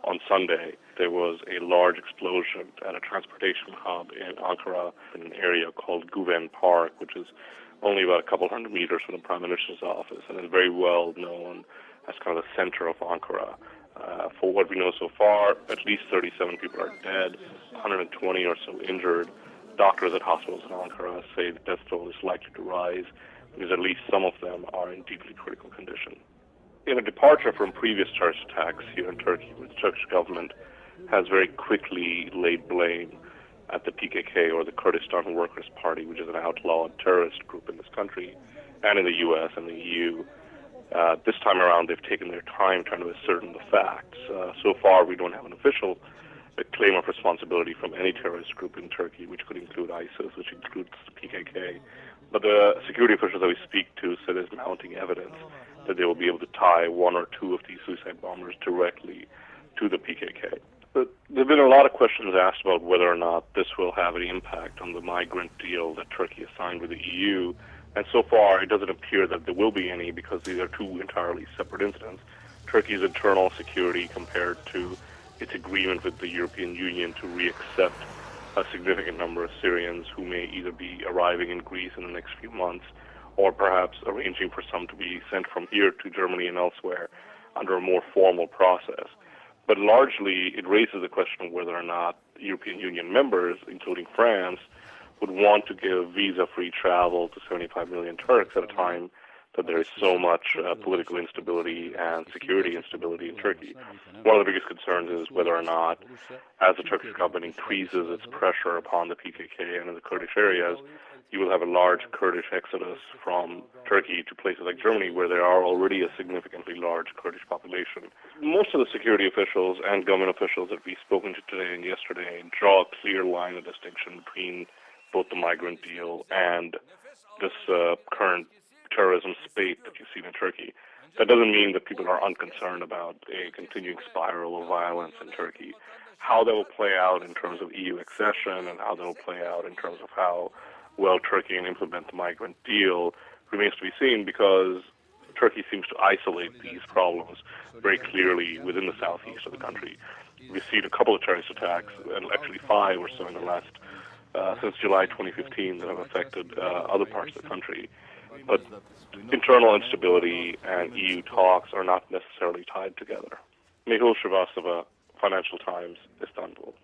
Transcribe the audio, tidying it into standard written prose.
on Sunday, there was a large explosion at a transportation hub in Ankara, in an area called Guven Park, which is only about a couple hundred meters from the Prime Minister's office, and is very well known as kind of the center of Ankara. For what we know so far, at least 37 people are dead, 120 or so injured. Doctors at hospitals in Ankara say the death toll is likely to rise because at least some of them are in deeply critical condition. In a departure from previous terrorist attacks here in Turkey, the Turkish government has very quickly laid blame at the PKK, or the Kurdistan Workers' Party, which is an outlawed terrorist group in this country, and in the U.S. and the EU. This time around, they've taken their time trying to ascertain the facts. So far, we don't have an official claim of responsibility from any terrorist group in Turkey, which could include ISIS, which includes the PKK. But the security officials that we speak to say there's mounting evidence that they will be able to tie one or two of these suicide bombers directly to the PKK. But there have been a lot of questions asked about whether or not this will have any impact on the migrant deal that Turkey has signed with the EU. And so far, it doesn't appear that there will be any, because these are two entirely separate incidents. Turkey's internal security compared to its agreement with the European Union to re-accept a significant number of Syrians who may either be arriving in Greece in the next few months, or perhaps arranging for some to be sent from here to Germany and elsewhere under a more formal process. But largely, it raises the question of whether or not European Union members, including France, would want to give visa-free travel to 75 million Turks at a time that there is so much political instability and security instability in Turkey. One of the biggest concerns is whether or not, as the Turkish government increases its pressure upon the PKK and in the Kurdish areas, you will have a large Kurdish exodus from Turkey to places like Germany, where there are already a significantly large Kurdish population. Most of the security officials and government officials that we've spoken to today and yesterday draw a clear line of distinction between both the migrant deal and this current terrorism spate that you've seen in Turkey. That doesn't mean that people are unconcerned about a continuing spiral of violence in Turkey. How that will play out in terms of EU accession and how that will play out in terms of how well Turkey can implement the migrant deal remains to be seen, because Turkey seems to isolate these problems very clearly within the southeast of the country. We've seen a couple of terrorist attacks, and actually 5 or so in the last since July 2015, that have affected other parts of the country. But internal instability and EU talks are not necessarily tied together. Mehul Srivastava, Financial Times, Istanbul.